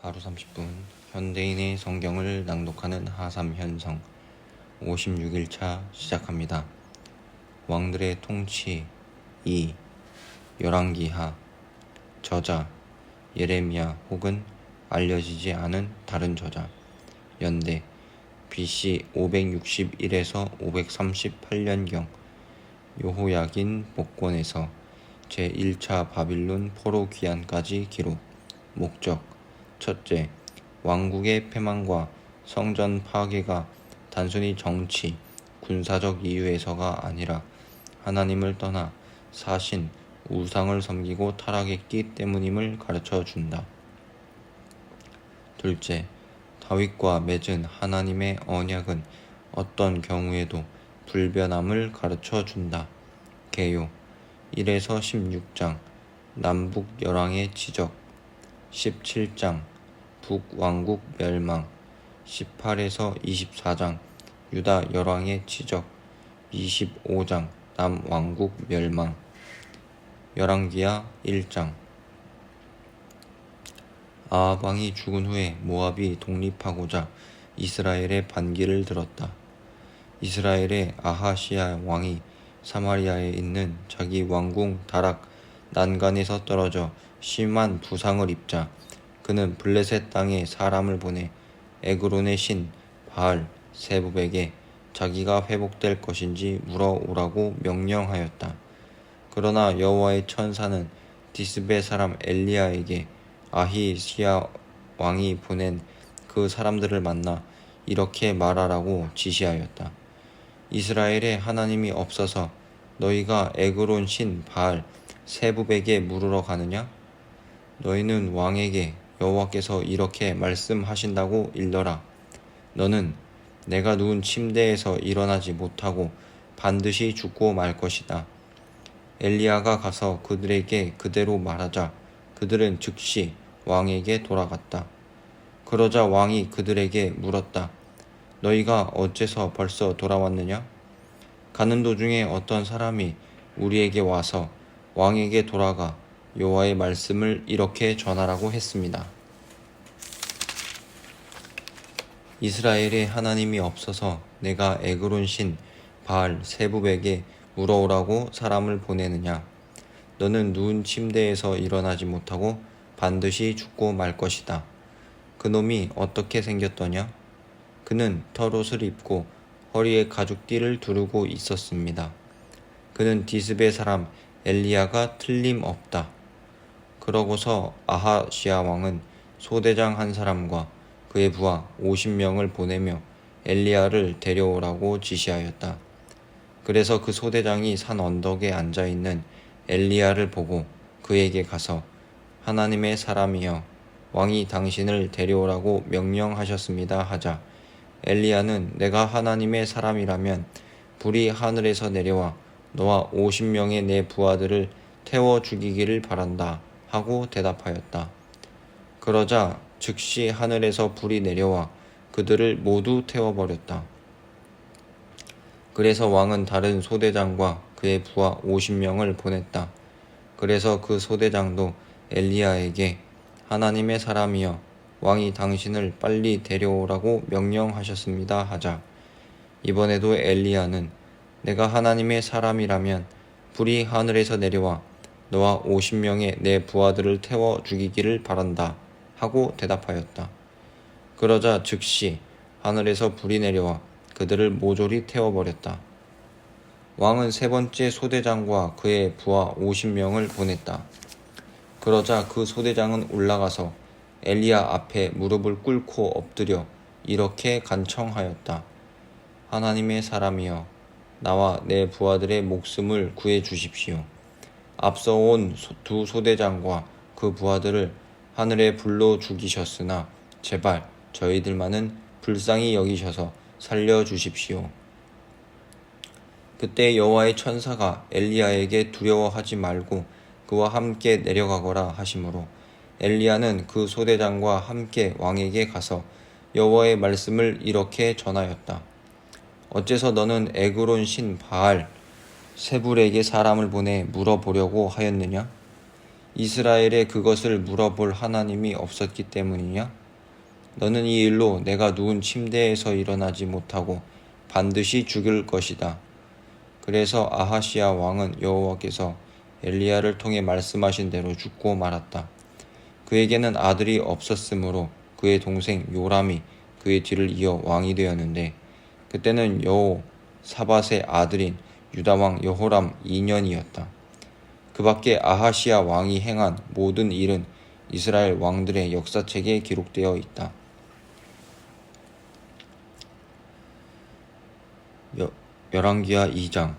하루 30분 현대인의 성경을 낭독하는 하삼현성 56일차 시작합니다. 왕들의 통치 2 열왕기하 저자 예레미야 혹은 알려지지 않은 다른 저자 연대 BC 561에서 538년경 여호야긴 복권에서 제1차 바빌론 포로 귀환까지 기록. 목적 첫째, 왕국의 패망과 성전 파괴가 단순히 정치, 군사적 이유에서가 아니라 하나님을 떠나 사신, 우상을 섬기고 타락했기 때문임을 가르쳐 준다. 둘째, 다윗과 맺은 하나님의 언약은 어떤 경우에도 불변함을 가르쳐 준다. 개요 1에서 16장 남북 열왕의 지적, 17장 북왕국 멸망, 18에서 24장 유다 열왕의 지적, 25장 남왕국 멸망. 열왕기하 1장 아합 왕이 죽은 후에 모압이 독립하고자 이스라엘의 반기를 들었다. 이스라엘의 아하시야 왕이 사마리아에 있는 자기 왕궁 다락 난간에서 떨어져 심한 부상을 입자 그는 블레셋 땅에 사람을 보내 에그론의 신 바알 세부백에 자기가 회복될 것인지 물어오라고 명령하였다. 그러나 여호와의 천사는 디스베 사람 엘리야에게 아히시야 왕이 보낸 그 사람들을 만나 이렇게 말하라고 지시하였다. 이스라엘에 하나님이 없어서 너희가 에그론 신 바알 세부백에 물으러 가느냐? 너희는 왕에게 여호와께서 이렇게 말씀하신다고 일러라. 너는 내가 누운 침대에서 일어나지 못하고 반드시 죽고 말 것이다. 엘리야가 가서 그들에게 그대로 말하자 그들은 즉시 왕에게 돌아갔다. 그러자 왕이 그들에게 물었다. 너희가 어째서 벌써 돌아왔느냐? 가는 도중에 어떤 사람이 우리에게 와서 왕에게 돌아가 여호와의 말씀을 이렇게 전하라고 했습니다. 이스라엘에 하나님이 없어서 내가 에그론 신 바알 세부백에 물어오라고 사람을 보내느냐? 너는 누운 침대에서 일어나지 못하고 반드시 죽고 말 것이다. 그놈이 어떻게 생겼더냐? 그는 털옷을 입고 허리에 가죽띠를 두르고 있었습니다. 그는 디스베 사람 엘리야가 틀림없다. 그러고서 아하시야 왕은 소대장 한 사람과 그의 부하 50명을 보내며 엘리야를 데려오라고 지시하였다. 그래서 그 소대장이 산 언덕에 앉아있는 엘리야를 보고 그에게 가서 하나님의 사람이여 왕이 당신을 데려오라고 명령하셨습니다 하자 엘리야는 내가 하나님의 사람이라면 불이 하늘에서 내려와 너와 50명의 내 부하들을 태워 죽이기를 바란다 하고 대답하였다. 그러자 즉시 하늘에서 불이 내려와 그들을 모두 태워버렸다. 그래서 왕은 다른 소대장과 그의 부하 50명을 보냈다. 그래서 그 소대장도 엘리야에게 하나님의 사람이여 왕이 당신을 빨리 데려오라고 명령하셨습니다 하자 이번에도 엘리야는 내가 하나님의 사람이라면 불이 하늘에서 내려와 너와 50명의 내 부하들을 태워 죽이기를 바란다 하고 대답하였다. 그러자 즉시 하늘에서 불이 내려와 그들을 모조리 태워버렸다. 왕은 세 번째 소대장과 그의 부하 50명을 보냈다. 그러자 그 소대장은 올라가서 엘리야 앞에 무릎을 꿇고 엎드려 이렇게 간청하였다. 하나님의 사람이여 나와 내 부하들의 목숨을 구해 주십시오. 앞서 온 두 소대장과 그 부하들을 하늘의 불로 죽이셨으나 제발 저희들만은 불쌍히 여기셔서 살려주십시오. 그때 여호와의 천사가 엘리야에게 두려워하지 말고 그와 함께 내려가거라 하시므로 엘리야는 그 소대장과 함께 왕에게 가서 여호와의 말씀을 이렇게 전하였다. 어째서 너는 에그론 신 바알 세불에게 사람을 보내 물어보려고 하였느냐? 이스라엘에 그것을 물어볼 하나님이 없었기 때문이냐? 너는 이 일로 내가 누운 침대에서 일어나지 못하고 반드시 죽을 것이다. 그래서 아하시야 왕은 여호와께서 엘리야를 통해 말씀하신 대로 죽고 말았다. 그에게는 아들이 없었으므로 그의 동생 요람이 그의 뒤를 이어 왕이 되었는데 그때는 여호사밧의 아들인 유다왕 여호람 2년이었다. 그 밖에 아하시야 왕이 행한 모든 일은 이스라엘 왕들의 역사책에 기록되어 있다. 열왕기하 2장.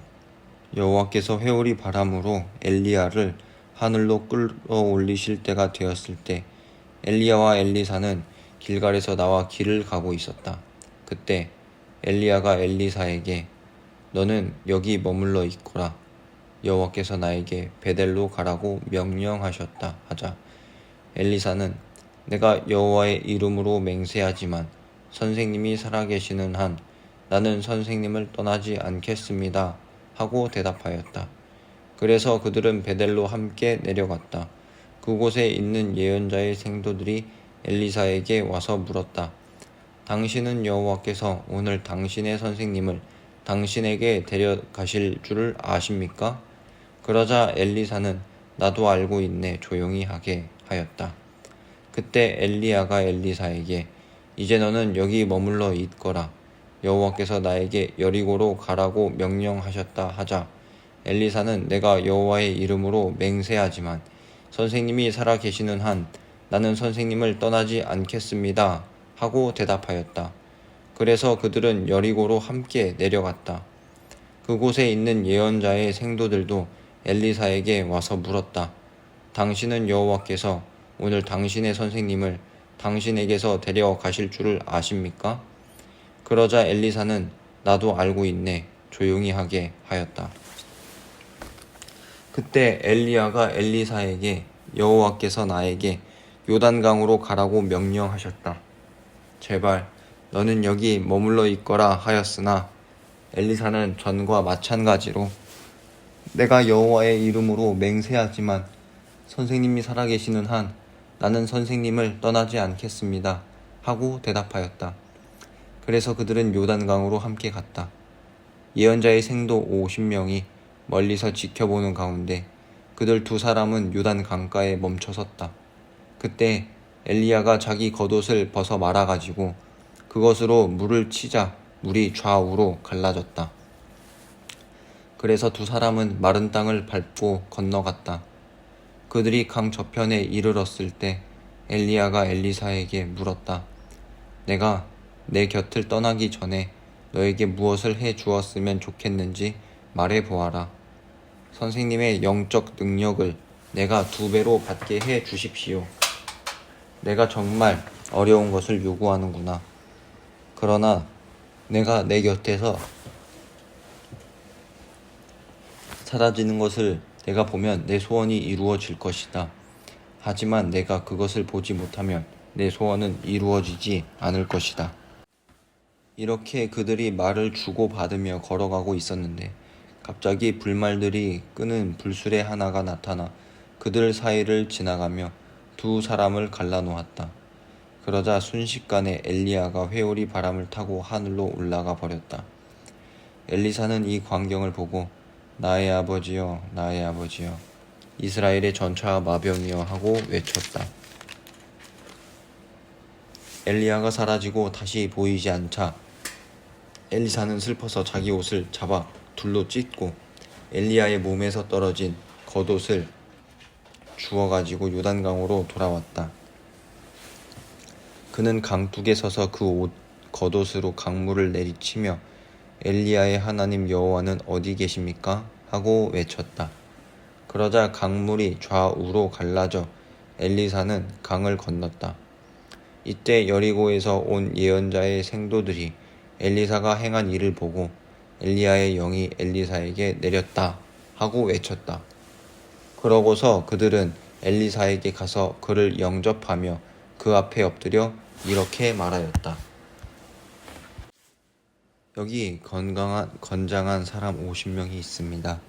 여호와께서 회오리 바람으로 엘리야를 하늘로 끌어올리실 때가 되었을 때 엘리야와 엘리사는 길갈에서 나와 길을 가고 있었다. 그때 엘리야가 엘리사에게 너는 여기 머물러 있거라. 여호와께서 나에게 베델로 가라고 명령하셨다 하자 엘리사는 내가 여호와의 이름으로 맹세하지만 선생님이 살아계시는 한 나는 선생님을 떠나지 않겠습니다 하고 대답하였다. 그래서 그들은 베델로 함께 내려갔다. 그곳에 있는 예언자의 생도들이 엘리사에게 와서 물었다. 당신은 여호와께서 오늘 당신의 선생님을 당신에게 데려가실 줄 아십니까? 그러자 엘리사는 나도 알고 있네 조용히 하게 하였다. 그때 엘리야가 엘리사에게 이제 너는 여기 머물러 있거라. 여호와께서 나에게 여리고로 가라고 명령하셨다 하자 엘리사는 내가 여호와의 이름으로 맹세하지만 선생님이 살아 계시는 한 나는 선생님을 떠나지 않겠습니다 하고 대답하였다. 그래서 그들은 여리고로 함께 내려갔다. 그곳에 있는 예언자의 생도들도 엘리사에게 와서 물었다. 당신은 여호와께서 오늘 당신의 선생님을 당신에게서 데려가실 줄을 아십니까? 그러자 엘리사는 나도 알고 있네 조용히 하게 하였다. 그때 엘리야가 엘리사에게 여호와께서 나에게 요단강으로 가라고 명령하셨다. 제발 너는 여기 머물러 있거라 하였으나 엘리사는 전과 마찬가지로 내가 여호와의 이름으로 맹세하지만 선생님이 살아계시는 한 나는 선생님을 떠나지 않겠습니다 하고 대답하였다. 그래서 그들은 요단강으로 함께 갔다. 예언자의 생도 50명이 멀리서 지켜보는 가운데 그들 두 사람은 요단 강가에 멈춰 섰다. 그때 엘리야가 자기 겉옷을 벗어 말아가지고 그것으로 물을 치자 물이 좌우로 갈라졌다. 그래서 두 사람은 마른 땅을 밟고 건너갔다. 그들이 강 저편에 이르렀을 때 엘리야가 엘리사에게 물었다. 내가 내 곁을 떠나기 전에 너에게 무엇을 해 주었으면 좋겠는지 말해 보아라. 선생님의 영적 능력을 내가 2배로 받게 해 주십시오. 내가 정말 어려운 것을 요구하는구나. 그러나 내가 내 곁에서 사라지는 것을 내가 보면 내 소원이 이루어질 것이다. 하지만 내가 그것을 보지 못하면 내 소원은 이루어지지 않을 것이다. 이렇게 그들이 말을 주고받으며 걸어가고 있었는데 갑자기 불말들이 끄는 불수레 하나가 나타나 그들 사이를 지나가며 두 사람을 갈라놓았다. 그러자 순식간에 엘리야가 회오리 바람을 타고 하늘로 올라가 버렸다. 엘리사는 이 광경을 보고 나의 아버지여 나의 아버지여 이스라엘의 전차 마병이여 하고 외쳤다. 엘리야가 사라지고 다시 보이지 않자 엘리사는 슬퍼서 자기 옷을 잡아 둘로 찢고 엘리야의 몸에서 떨어진 겉옷을 주워가지고 요단강으로 돌아왔다. 그는 강둑에 서서 그 겉옷으로 강물을 내리치며 엘리야의 하나님 여호와는 어디 계십니까? 하고 외쳤다. 그러자 강물이 좌우로 갈라져 엘리사는 강을 건넜다. 이때 여리고에서 온 예언자의 생도들이 엘리사가 행한 일을 보고 엘리야의 영이 엘리사에게 내렸다 하고 외쳤다. 그러고서 그들은 엘리사에게 가서 그를 영접하며 그 앞에 엎드려 이렇게 말하였다. 여기 건장한 사람 50명이 있습니다.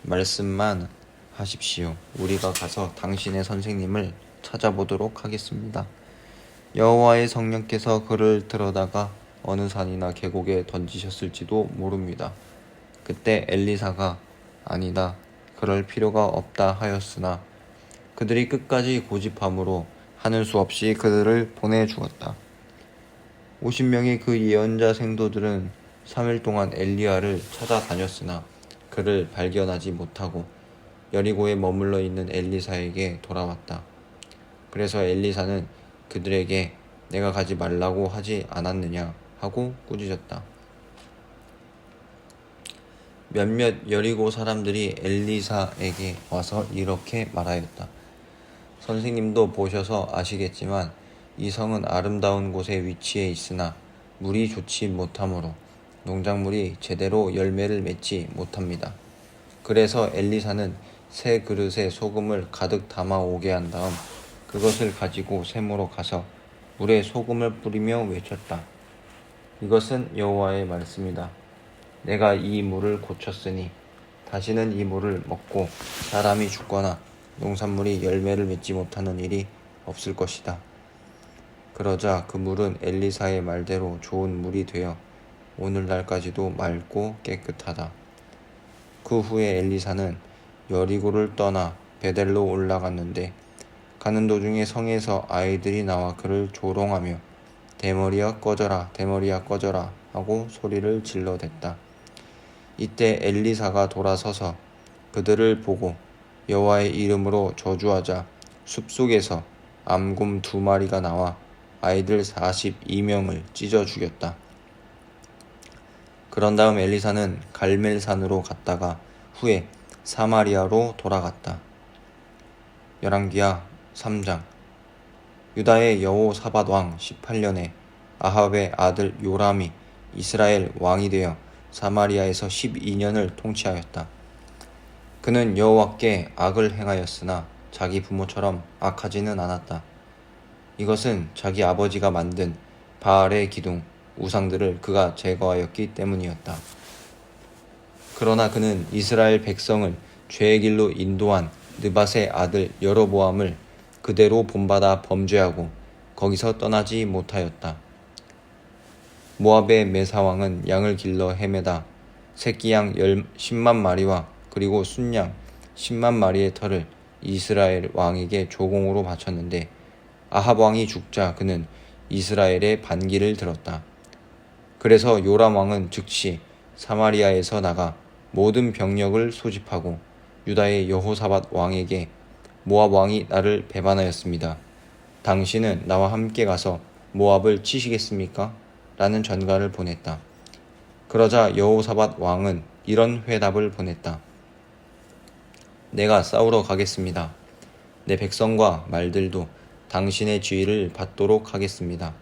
말씀만 하십시오. 우리가 가서 당신의 선생님을 찾아보도록 하겠습니다. 여호와의 성령께서 그를 들어다가 어느 산이나 계곡에 던지셨을지도 모릅니다. 그때 엘리사가 아니다, 그럴 필요가 없다 하였으나 그들이 끝까지 고집함으로 하는 수 없이 그들을 보내주었다. 50명의 그 예언자 생도들은 3일 동안 엘리야를 찾아다녔으나 그를 발견하지 못하고 여리고에 머물러 있는 엘리사에게 돌아왔다. 그래서 엘리사는 그들에게 내가 가지 말라고 하지 않았느냐 하고 꾸짖었다. 몇몇 여리고 사람들이 엘리사에게 와서 이렇게 말하였다. 선생님도 보셔서 아시겠지만 이 성은 아름다운 곳에 위치해 있으나 물이 좋지 못하므로 농작물이 제대로 열매를 맺지 못합니다. 그래서 엘리사는 새 그릇에 소금을 가득 담아 오게 한 다음 그것을 가지고 샘으로 가서 물에 소금을 뿌리며 외쳤다. 이것은 여호와의 말씀이다. 내가 이 물을 고쳤으니 다시는 이 물을 먹고 사람이 죽거나 농산물이 열매를 맺지 못하는 일이 없을 것이다. 그러자 그 물은 엘리사의 말대로 좋은 물이 되어 오늘날까지도 맑고 깨끗하다. 그 후에 엘리사는 여리고를 떠나 베델로 올라갔는데 가는 도중에 성에서 아이들이 나와 그를 조롱하며 대머리야 꺼져라, 대머리야 꺼져라 하고 소리를 질러댔다. 이때 엘리사가 돌아서서 그들을 보고 여호와의 이름으로 저주하자 숲속에서 암곰 2마리가 나와 아이들 42명을 찢어 죽였다. 그런 다음 엘리사는 갈멜산으로 갔다가 후에 사마리아로 돌아갔다. 열왕기하 3장. 유다의 여호사밧 왕 18년에 아합의 아들 요람이 이스라엘 왕이 되어 사마리아에서 12년을 통치하였다. 그는 여호와께 악을 행하였으나 자기 부모처럼 악하지는 않았다. 이것은 자기 아버지가 만든 바알의 기둥, 우상들을 그가 제거하였기 때문이었다. 그러나 그는 이스라엘 백성을 죄의 길로 인도한 느밧의 아들 여로보암을 그대로 본받아 범죄하고 거기서 떠나지 못하였다. 모압의 메사왕은 양을 길러 헤매다 새끼 양 10만 마리와 그리고 순양 10만 마리의 털을 이스라엘 왕에게 조공으로 바쳤는데 아합 왕이 죽자 그는 이스라엘의 반기를 들었다. 그래서 요람 왕은 즉시 사마리아에서 나가 모든 병력을 소집하고 유다의 여호사밧 왕에게 모압 왕이 나를 배반하였습니다. 당신은 나와 함께 가서 모압을 치시겠습니까? 라는 전가를 보냈다. 그러자 여호사밧 왕은 이런 회답을 보냈다. 내가 싸우러 가겠습니다. 내 백성과 말들도 당신의 지휘를 받도록 하겠습니다.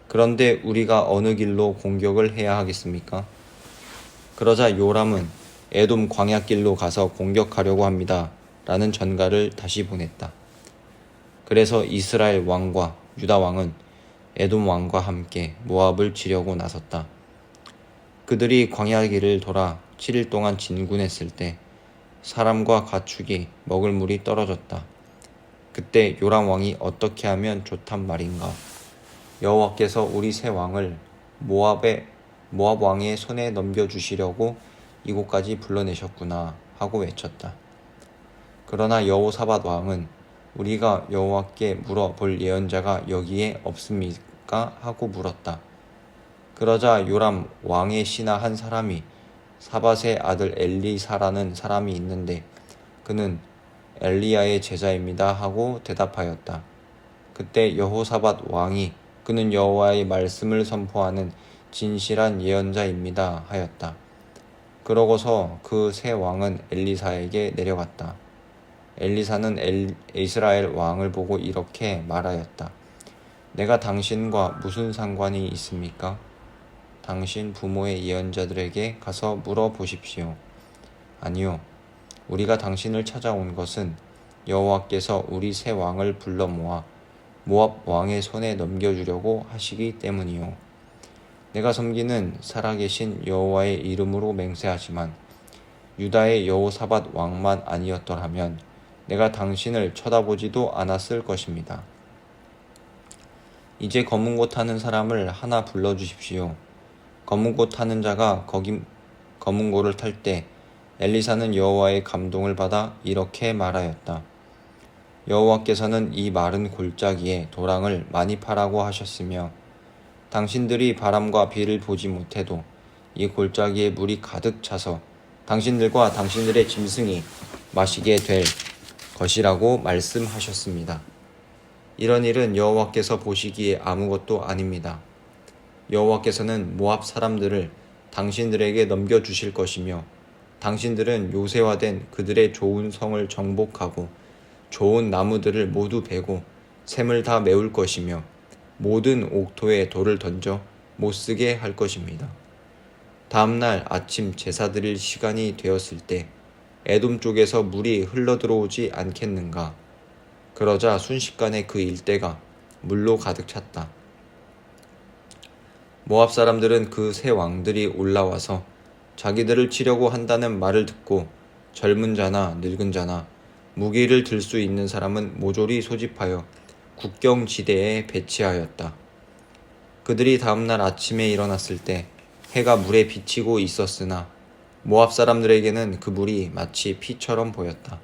그런데 우리가 어느 길로 공격을 해야 하겠습니까? 그러자 요람은 에돔 광야길로 가서 공격하려고 합니다. 라는 전가를 다시 보냈다. 그래서 이스라엘 왕과 유다 왕은 에돔 왕과 함께 모압을 치려고 나섰다. 그들이 광야길을 돌아 7일 동안 진군했을 때 사람과 가축이 먹을 물이 떨어졌다. 그때 요람 왕이 어떻게 하면 좋단 말인가? 여호와께서 우리 새 왕을 모압 왕의 손에 넘겨주시려고 이곳까지 불러내셨구나 하고 외쳤다. 그러나 여호사밧 왕은 우리가 여호와께 물어볼 예언자가 여기에 없습니까? 하고 물었다. 그러자 요람 왕의 신하 한 사람이 사밧의 아들 엘리사라는 사람이 있는데 그는 엘리야의 제자입니다 하고 대답하였다. 그때 여호사밧 왕이 그는 여호와의 말씀을 선포하는 진실한 예언자입니다 하였다. 그러고서 그 새 왕은 엘리사에게 내려갔다. 엘리사는 이스라엘 왕을 보고 이렇게 말하였다. 내가 당신과 무슨 상관이 있습니까? 당신 부모의 예언자들에게 가서 물어보십시오. 아니요, 우리가 당신을 찾아온 것은 여호와께서 우리 새 왕을 불러 모아 모압 왕의 손에 넘겨주려고 하시기 때문이요. 내가 섬기는 살아계신 여호와의 이름으로 맹세하지만 유다의 여호사밧 왕만 아니었더라면 내가 당신을 쳐다보지도 않았을 것입니다. 이제 검은 곳 타는 사람을 하나 불러주십시오. 검은 곳 타는 자가 검은 고를 탈 때 엘리사는 여호와의 감동을 받아 이렇게 말하였다. 여호와께서는 이 마른 골짜기에 도랑을 많이 파라고 하셨으며 당신들이 바람과 비를 보지 못해도 이 골짜기에 물이 가득 차서 당신들과 당신들의 짐승이 마시게 될 것이라고 말씀하셨습니다. 이런 일은 여호와께서 보시기에 아무것도 아닙니다. 여호와께서는 모압 사람들을 당신들에게 넘겨주실 것이며 당신들은 요새화된 그들의 좋은 성을 정복하고 좋은 나무들을 모두 베고 샘을 다 메울 것이며 모든 옥토에 돌을 던져 못쓰게 할 것입니다. 다음날 아침 제사 드릴 시간이 되었을 때 에돔 쪽에서 물이 흘러들어오지 않겠는가. 그러자 순식간에 그 일대가 물로 가득 찼다. 모압 사람들은 그 세 왕들이 올라와서 자기들을 치려고 한다는 말을 듣고 젊은 자나 늙은 자나 무기를 들 수 있는 사람은 모조리 소집하여 국경지대에 배치하였다. 그들이 다음날 아침에 일어났을 때 해가 물에 비치고 있었으나 모압 사람들에게는 그 물이 마치 피처럼 보였다.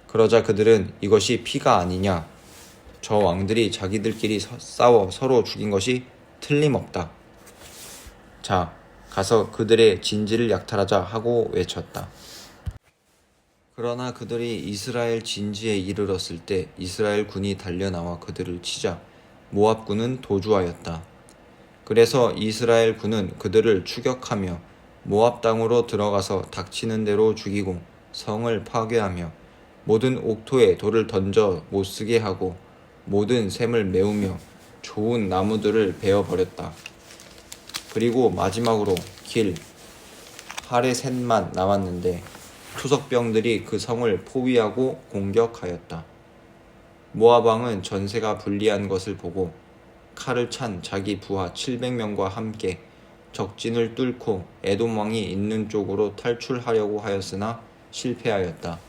그러자 그들은 이것이 피가 아니냐, 저 왕들이 자기들끼리 싸워 서로 죽인 것이 틀림없다. 자, 가서 그들의 진지를 약탈하자 하고 외쳤다. 그러나 그들이 이스라엘 진지에 이르렀을 때 이스라엘 군이 달려나와 그들을 치자 모압 군은 도주하였다. 그래서 이스라엘 군은 그들을 추격하며 모압 땅으로 들어가서 닥치는 대로 죽이고 성을 파괴하며 모든 옥토에 돌을 던져 못쓰게 하고 모든 샘을 메우며 좋은 나무들을 베어버렸다. 그리고 마지막으로 길 하레셋만 남았는데 투석병들이 그 성을 포위하고 공격하였다. 모압 왕은 전세가 불리한 것을 보고 칼을 찬 자기 부하 700명과 함께 적진을 뚫고 에돔 왕이 있는 쪽으로 탈출하려고 하였으나 실패하였다.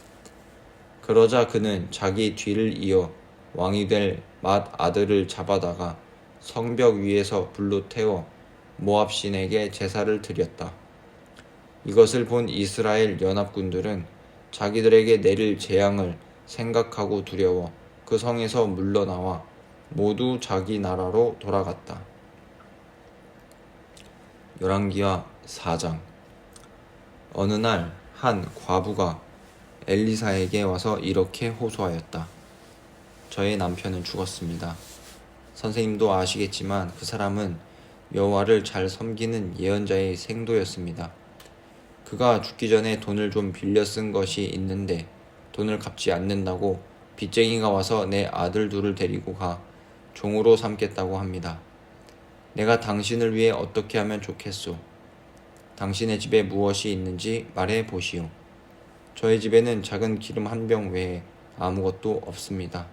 그러자 그는 자기 뒤를 이어 왕이 될 맏 아들을 잡아다가 성벽 위에서 불로 태워 모압 신에게 제사를 드렸다. 이것을 본 이스라엘 연합군들은 자기들에게 내릴 재앙을 생각하고 두려워 그 성에서 물러나와 모두 자기 나라로 돌아갔다. 열왕기하 4장. 어느 날 한 과부가 엘리사에게 와서 이렇게 호소하였다. 저의 남편은 죽었습니다. 선생님도 아시겠지만 그 사람은 여호와를 잘 섬기는 예언자의 생도였습니다. 그가 죽기 전에 돈을 좀 빌려 쓴 것이 있는데 돈을 갚지 않는다고 빚쟁이가 와서 내 아들 둘을 데리고 가 종으로 삼겠다고 합니다. 내가 당신을 위해 어떻게 하면 좋겠소? 당신의 집에 무엇이 있는지 말해 보시오. 저의 집에는 작은 기름 한 병 외에 아무것도 없습니다.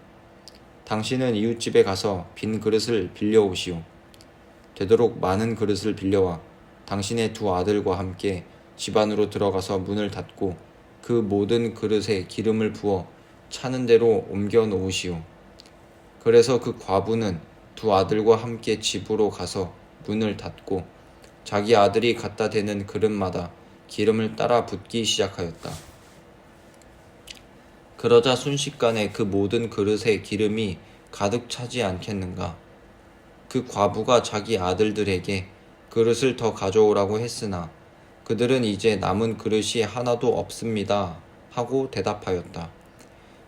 당신은 이웃집에 가서 빈 그릇을 빌려오시오. 되도록 많은 그릇을 빌려와 당신의 두 아들과 함께 집 안으로 들어가서 문을 닫고 그 모든 그릇에 기름을 부어 차는 대로 옮겨 놓으시오. 그래서 그 과부는 두 아들과 함께 집으로 가서 문을 닫고 자기 아들이 갖다 대는 그릇마다 기름을 따라 붓기 시작하였다. 그러자 순식간에 그 모든 그릇에 기름이 가득 차지 않겠는가. 그 과부가 자기 아들들에게 그릇을 더 가져오라고 했으나 그들은 이제 남은 그릇이 하나도 없습니다 하고 대답하였다.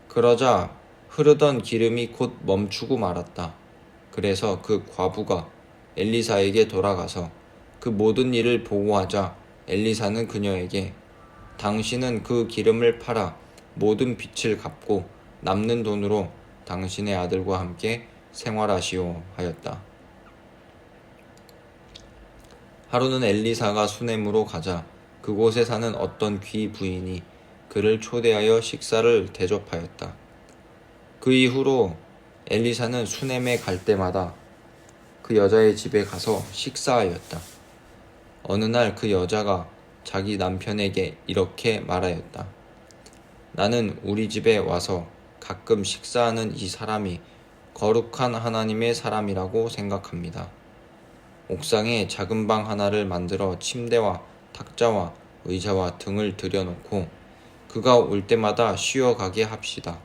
그러자 흐르던 기름이 곧 멈추고 말았다. 그래서 그 과부가 엘리사에게 돌아가서 그 모든 일을 보고하자 엘리사는 그녀에게 당신은 그 기름을 팔아 모든 빚을 갚고 남는 돈으로 당신의 아들과 함께 생활하시오 하였다. 하루는 엘리사가 수넴으로 가자 그곳에 사는 어떤 귀 부인이 그를 초대하여 식사를 대접하였다. 그 이후로 엘리사는 수넴에 갈 때마다 그 여자의 집에 가서 식사하였다. 어느 날 그 여자가 자기 남편에게 이렇게 말하였다. 나는 우리 집에 와서 가끔 식사하는 이 사람이 거룩한 하나님의 사람이라고 생각합니다. 옥상에 작은 방 하나를 만들어 침대와 탁자와 의자와 등을 들여놓고 그가 올 때마다 쉬어가게 합시다.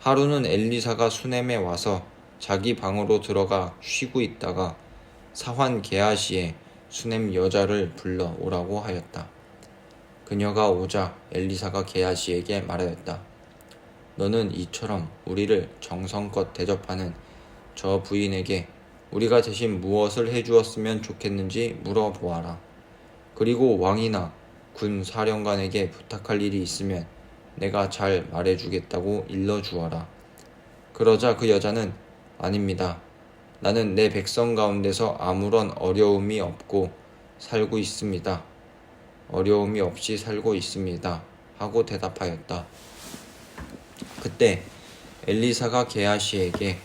하루는 엘리사가 수넴에 와서 자기 방으로 들어가 쉬고 있다가 사환 게하시에 수넴 여자를 불러 오라고 하였다. 그녀가 오자 엘리사가 게하시에게 말하였다. 너는 이처럼 우리를 정성껏 대접하는 저 부인에게 우리가 대신 무엇을 해주었으면 좋겠는지 물어보아라. 그리고 왕이나 군 사령관에게 부탁할 일이 있으면 내가 잘 말해주겠다고 일러주어라. 그러자 그 여자는 아닙니다. 나는 내 백성 가운데서 아무런 어려움이 없고 살고 있습니다. 어려움이 없이 살고 있습니다. 하고 대답하였다. 그때 엘리사가 게하시에게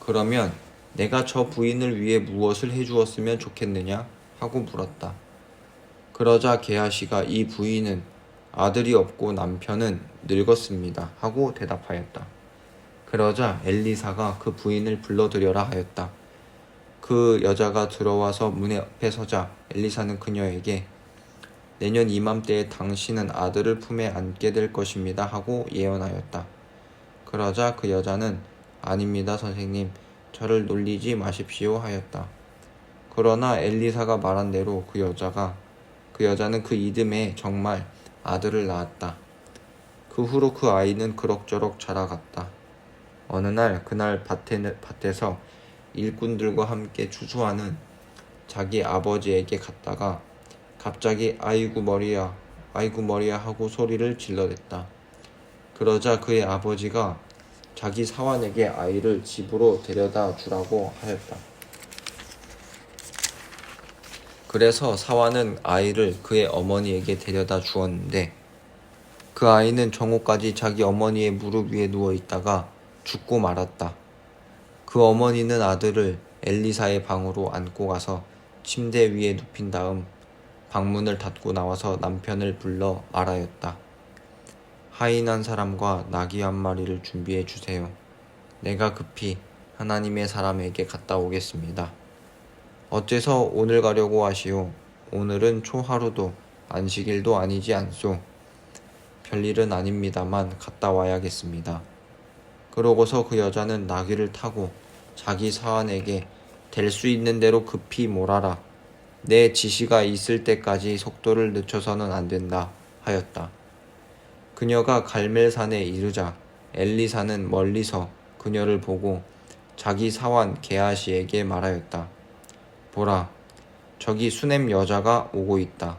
그러면 내가 저 부인을 위해 무엇을 해주었으면 좋겠느냐? 하고 물었다. 그러자 게하시가 이 부인은 아들이 없고 남편은 늙었습니다. 하고 대답하였다. 그러자 엘리사가 그 부인을 불러들여라 하였다. 그 여자가 들어와서 문 앞에 서자 엘리사는 그녀에게 내년 이맘때에 당신은 아들을 품에 안게 될 것입니다. 하고 예언하였다. 그러자 그 여자는 아닙니다, 선생님. 저를 놀리지 마십시오 하였다. 그러나 엘리사가 말한 대로 그 여자는 그 이듬해 정말 아들을 낳았다. 그 후로 그 아이는 그럭저럭 자라갔다. 어느 날 그날 밭에서 일꾼들과 함께 추수하는 자기 아버지에게 갔다가 갑자기 아이고 머리야 하고 소리를 질러댔다. 그러자 그의 아버지가 자기 사환에게 아이를 집으로 데려다 주라고 하였다. 그래서 사환은 아이를 그의 어머니에게 데려다 주었는데 그 아이는 정오까지 자기 어머니의 무릎 위에 누워 있다가 죽고 말았다. 그 어머니는 아들을 엘리사의 방으로 안고 가서 침대 위에 눕힌 다음 방문을 닫고 나와서 남편을 불러 말하였다. 하인한 사람과 나귀 한 마리를 준비해 주세요. 내가 급히 하나님의 사람에게 갔다 오겠습니다. 어째서 오늘 가려고 하시오? 오늘은 초하루도 안식일도 아니지 않소? 별일은 아닙니다만 갔다 와야겠습니다. 그러고서 그 여자는 나귀를 타고 자기 사환에게 될 수 있는 대로 급히 몰아라. 내 지시가 있을 때까지 속도를 늦춰서는 안 된다 하였다. 그녀가 갈멜산에 이르자 엘리사는 멀리서 그녀를 보고 자기 사환 게하시에게 말하였다. 보라, 저기 수넴 여자가 오고 있다.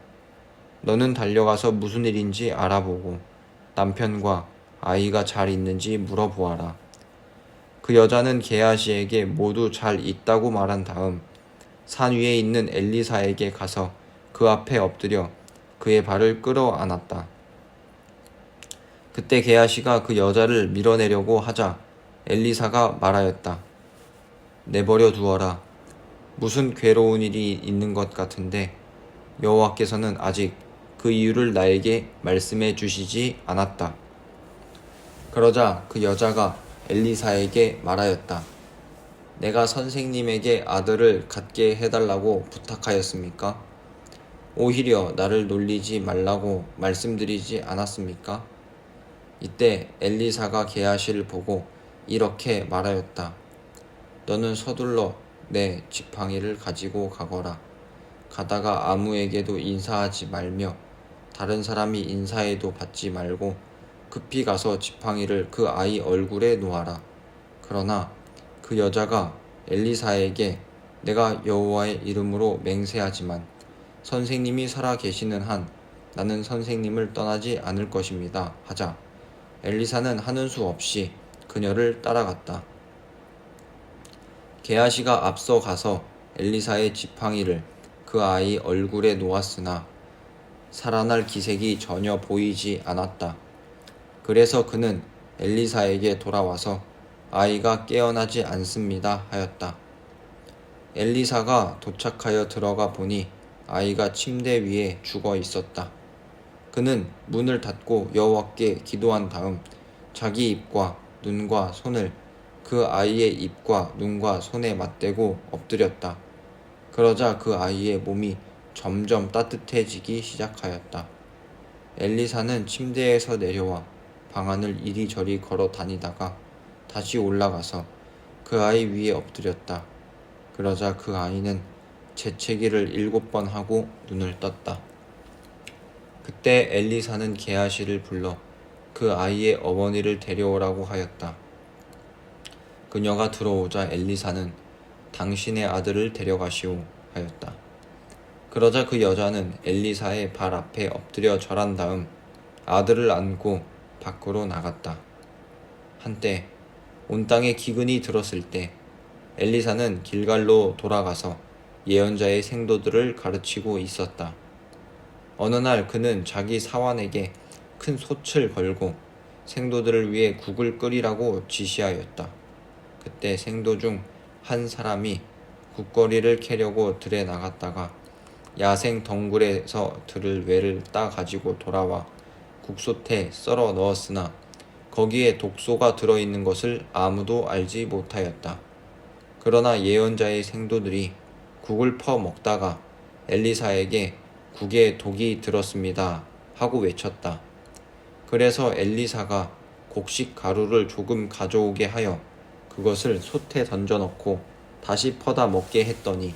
너는 달려가서 무슨 일인지 알아보고 남편과 아이가 잘 있는지 물어보아라. 그 여자는 게하시에게 모두 잘 있다고 말한 다음 산 위에 있는 엘리사에게 가서 그 앞에 엎드려 그의 발을 끌어안았다. 그때 게하시가 그 여자를 밀어내려고 하자 엘리사가 말하였다. 내버려 두어라. 무슨 괴로운 일이 있는 것 같은데 여호와께서는 아직 그 이유를 나에게 말씀해 주시지 않았다. 그러자 그 여자가 엘리사에게 말하였다. 내가 선생님에게 아들을 갖게 해달라고 부탁하였습니까? 오히려 나를 놀리지 말라고 말씀드리지 않았습니까? 이때 엘리사가 게하시를 보고 이렇게 말하였다. 너는 서둘러 내 지팡이를 가지고 가거라. 가다가 아무에게도 인사하지 말며 다른 사람이 인사해도 받지 말고 급히 가서 지팡이를 그 아이 얼굴에 놓아라. 그러나 그 여자가 엘리사에게 내가 여호와의 이름으로 맹세하지만 선생님이 살아 계시는 한 나는 선생님을 떠나지 않을 것입니다 하자 엘리사는 하는 수 없이 그녀를 따라갔다. 게하시가 앞서 가서 엘리사의 지팡이를 그 아이 얼굴에 놓았으나 살아날 기색이 전혀 보이지 않았다. 그래서 그는 엘리사에게 돌아와서 아이가 깨어나지 않습니다 하였다. 엘리사가 도착하여 들어가 보니 아이가 침대 위에 죽어 있었다. 그는 문을 닫고 여호와께 기도한 다음 자기 입과 눈과 손을 그 아이의 입과 눈과 손에 맞대고 엎드렸다. 그러자 그 아이의 몸이 점점 따뜻해지기 시작하였다. 엘리사는 침대에서 내려와 방안을 이리저리 걸어 다니다가 다시 올라가서 그 아이 위에 엎드렸다. 그러자 그 아이는 재채기를 7번 하고 눈을 떴다. 그때 엘리사는 게하시를 불러 그 아이의 어머니를 데려오라고 하였다. 그녀가 들어오자 엘리사는 당신의 아들을 데려가시오 하였다. 그러자 그 여자는 엘리사의 발 앞에 엎드려 절한 다음 아들을 안고 밖으로 나갔다. 한때 온 땅에 기근이 들었을 때 엘리사는 길갈로 돌아가서 예언자의 생도들을 가르치고 있었다. 어느 날 그는 자기 사환에게 큰 솥을 걸고 생도들을 위해 국을 끓이라고 지시하였다. 그때 생도 중 한 사람이 국거리를 캐려고 들에 나갔다가 야생 덩굴에서 들을 외를 따 가지고 돌아와 국솥에 썰어 넣었으나 거기에 독소가 들어있는 것을 아무도 알지 못하였다. 그러나 예언자의 생도들이 국을 퍼 먹다가 엘리사에게 국에 독이 들었습니다 하고 외쳤다. 그래서 엘리사가 곡식 가루를 조금 가져오게 하여 그것을 솥에 던져넣고 다시 퍼다 먹게 했더니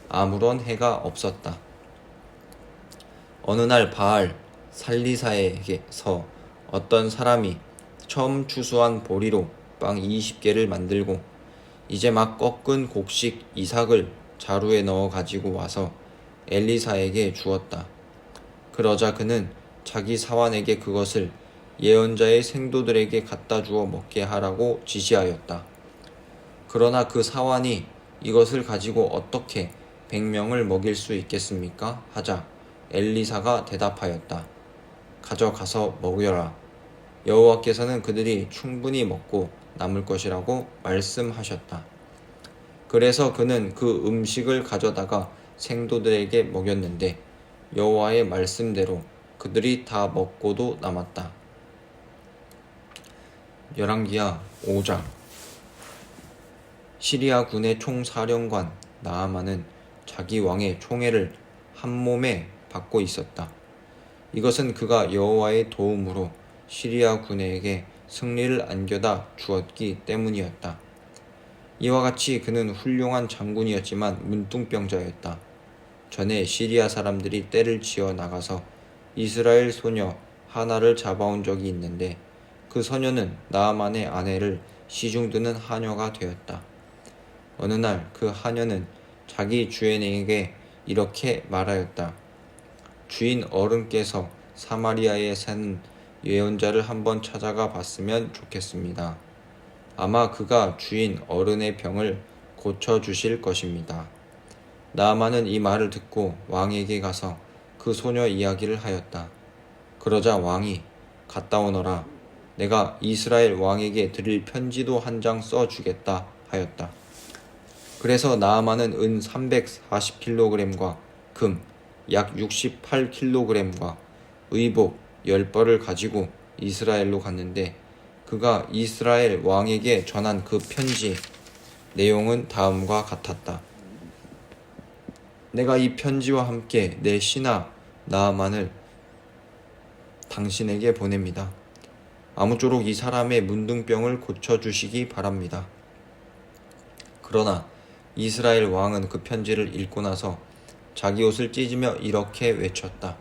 아무런 해가 없었다. 어느 날 바알 살리사에게서 어떤 사람이 처음 추수한 보리로 빵 20개를 만들고 이제 막 꺾은 곡식 이삭을 자루에 넣어 가지고 와서 엘리사에게 주었다. 그러자 그는 자기 사환에게 그것을 예언자의 생도들에게 갖다 주어 먹게 하라고 지시하였다. 그러나 그 사환이 이것을 가지고 어떻게 100명을 먹일 수 있겠습니까? 하자 엘리사가 대답하였다. 가져가서 먹여라. 여호와께서는 그들이 충분히 먹고 남을 것이라고 말씀하셨다. 그래서 그는 그 음식을 가져다가 생도들에게 먹였는데 여호와의 말씀대로 그들이 다 먹고도 남았다. 열왕기하 5장. 시리아 군의 총사령관 나아만은 자기 왕의 총애를 한 몸에 받고 있었다. 이것은 그가 여호와의 도움으로 시리아 군에게 승리를 안겨다 주었기 때문이었다. 이와 같이 그는 훌륭한 장군이었지만 문둥병자였다. 전에 시리아 사람들이 떼를 지어 나가서 이스라엘 소녀 하나를 잡아온 적이 있는데 그 소녀는 나아만의 아내를 시중드는 하녀가 되었다. 어느 날 그 하녀는 자기 주인에게 이렇게 말하였다. 주인 어른께서 사마리아에 사는 예언자를 한번 찾아가 봤으면 좋겠습니다. 아마 그가 주인 어른의 병을 고쳐주실 것입니다. 나아만은 이 말을 듣고 왕에게 가서 그 소녀 이야기를 하였다. 그러자 왕이 갔다 오너라. 내가 이스라엘 왕에게 드릴 편지도 한 장 써주겠다 하였다. 그래서 나아만은 은 340kg과 금 약 68kg과 의복 10벌을 가지고 이스라엘로 갔는데 그가 이스라엘 왕에게 전한 그 편지 내용은 다음과 같았다. 내가 이 편지와 함께 내 신하 나아만을 당신에게 보냅니다. 아무쪼록 이 사람의 문둥병을 고쳐주시기 바랍니다. 그러나 이스라엘 왕은 그 편지를 읽고 나서 자기 옷을 찢으며 이렇게 외쳤다.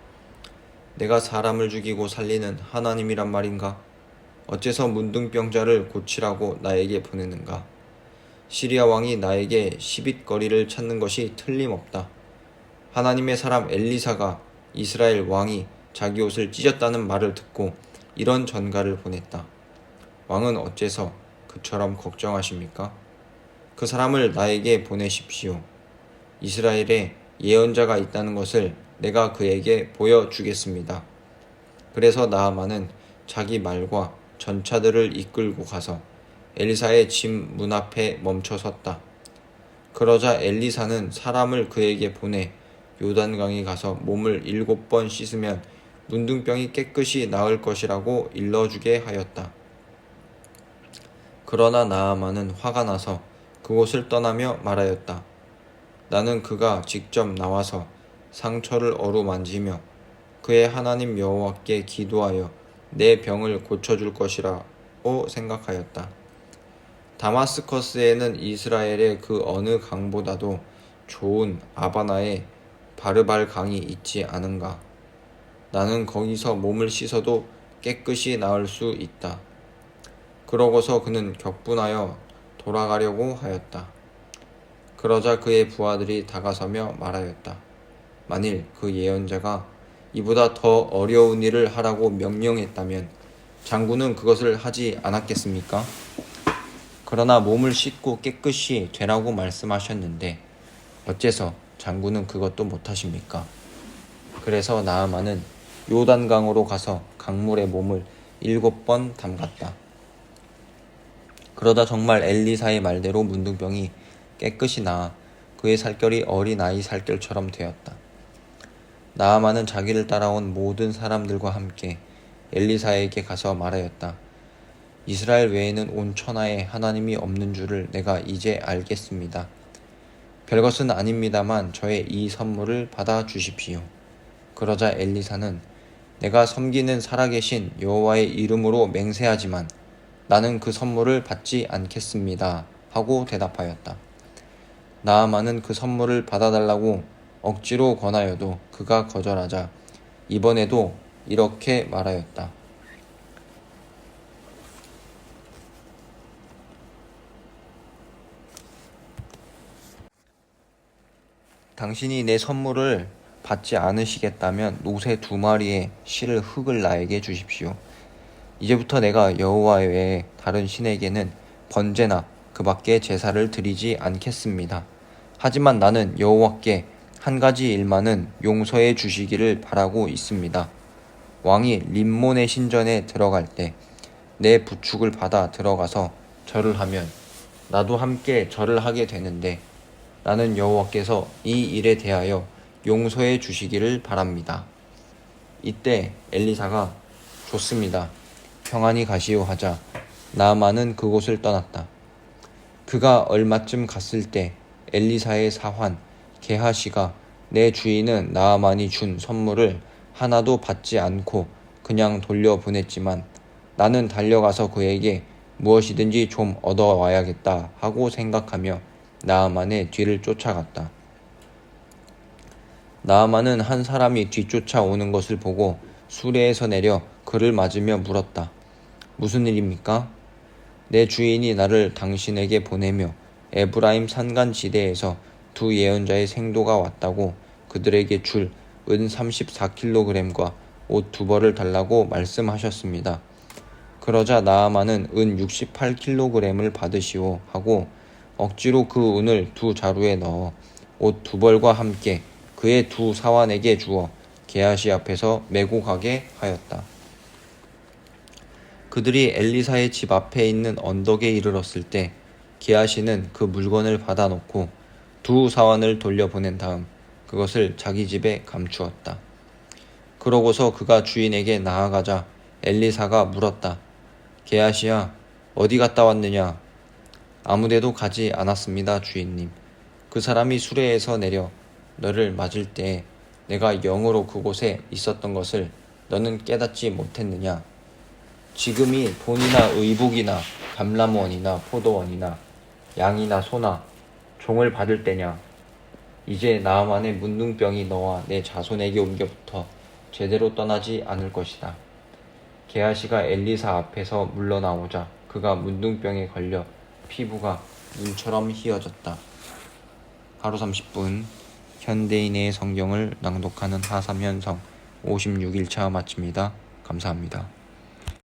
내가 사람을 죽이고 살리는 하나님이란 말인가? 어째서 문둥병자를 고치라고 나에게 보내는가? 시리아 왕이 나에게 시빗거리를 찾는 것이 틀림없다. 하나님의 사람 엘리사가 이스라엘 왕이 자기 옷을 찢었다는 말을 듣고 이런 전가를 보냈다. 왕은 어째서 그처럼 걱정하십니까? 그 사람을 나에게 보내십시오. 이스라엘에 예언자가 있다는 것을 내가 그에게 보여주겠습니다. 그래서 나아만은 자기 말과 전차들을 이끌고 가서 엘리사의 집 문 앞에 멈춰 섰다. 그러자 엘리사는 사람을 그에게 보내 요단강에 가서 몸을 7번 씻으면 문둥병이 깨끗이 나을 것이라고 일러주게 하였다. 그러나 나아만은 화가 나서 그곳을 떠나며 말하였다. 나는 그가 직접 나와서 상처를 어루만지며 그의 하나님 여호와께 기도하여 내 병을 고쳐줄 것이라고 생각하였다. 다마스커스에는 이스라엘의 그 어느 강보다도 좋은 아바나의 바르발 강이 있지 않은가? 나는 거기서 몸을 씻어도 깨끗이 나을 수 있다. 그러고서 그는 격분하여 돌아가려고 하였다. 그러자 그의 부하들이 다가서며 말하였다. 만일 그 예언자가 이보다 더 어려운 일을 하라고 명령했다면 장군은 그것을 하지 않았겠습니까? 그러나 몸을 씻고 깨끗이 되라고 말씀하셨는데 어째서 장군은 그것도 못하십니까? 그래서 나아만은 요단강으로 가서 강물에 몸을 7번 담갔다. 그러다 정말 엘리사의 말대로 문둥병이 깨끗이 나아 그의 살결이 어린아이 살결처럼 되었다. 나아만은 자기를 따라온 모든 사람들과 함께 엘리사에게 가서 말하였다. 이스라엘 외에는 온 천하에 하나님이 없는 줄을 내가 이제 알겠습니다. 별것은 아닙니다만 저의 이 선물을 받아 주십시오. 그러자 엘리사는 내가 섬기는 살아계신 여호와의 이름으로 맹세하지만 나는 그 선물을 받지 않겠습니다. 하고 대답하였다. 나아만은 그 선물을 받아달라고 억지로 권하여도 그가 거절하자 이번에도 이렇게 말하였다. 당신이 내 선물을 받지 않으시겠다면 노새 2마리의 실을 흙을 나에게 주십시오. 이제부터 내가 여호와 외에 다른 신에게는 번제나 그 밖에 제사를 드리지 않겠습니다. 하지만 나는 여호와께 한 가지 일만은 용서해 주시기를 바라고 있습니다. 왕이 림몬의 신전에 들어갈 때 내 부축을 받아 들어가서 절을 하면 나도 함께 절을 하게 되는데 나는 여호와께서 이 일에 대하여 용서해 주시기를 바랍니다. 이때 엘리사가 좋습니다. 평안히 가시오 하자 나아만은 그곳을 떠났다. 그가 얼마쯤 갔을 때 엘리사의 사환 게하시가 내 주인은 나아만이 준 선물을 하나도 받지 않고 그냥 돌려보냈지만 나는 달려가서 그에게 무엇이든지 좀 얻어와야겠다 하고 생각하며 나아만의 뒤를 쫓아갔다. 나아만은 한 사람이 뒤쫓아오는 것을 보고 수레에서 내려 그를 맞으며 물었다. 무슨 일입니까? 내 주인이 나를 당신에게 보내며 에브라임 산간지대에서 2 예언자의 생도가 왔다고 그들에게 줄 은 34kg과 옷 2벌을 달라고 말씀하셨습니다. 그러자 나아만은 은 68kg을 받으시오 하고 억지로 그 은을 2 자루에 넣어 옷 2벌과 함께 그의 2 사환에게 주어 게하시 앞에서 메고 가게 하였다. 그들이 엘리사의 집 앞에 있는 언덕에 이르렀을 때 게하시는 그 물건을 받아놓고 2 사환을 돌려보낸 다음 그것을 자기 집에 감추었다. 그러고서 그가 주인에게 나아가자 엘리사가 물었다. 게하시야, 어디 갔다 왔느냐? 아무데도 가지 않았습니다, 주인님. 그 사람이 수레에서 내려 너를 맞을 때 내가 영으로 그곳에 있었던 것을 너는 깨닫지 못했느냐? 지금이 돈이나 의복이나 감람원이나 포도원이나 양이나 소나 종을 받을 때냐? 이제 나아만의 문둥병이 너와 내 자손에게 옮겨붙어 제대로 떠나지 않을 것이다. 게하시가 엘리사 앞에서 물러나오자 그가 문둥병에 걸려 피부가 눈처럼 휘어졌다. 하루 30분 현대인의 성경을 낭독하는 하삼현성 56일차 마칩니다. 감사합니다.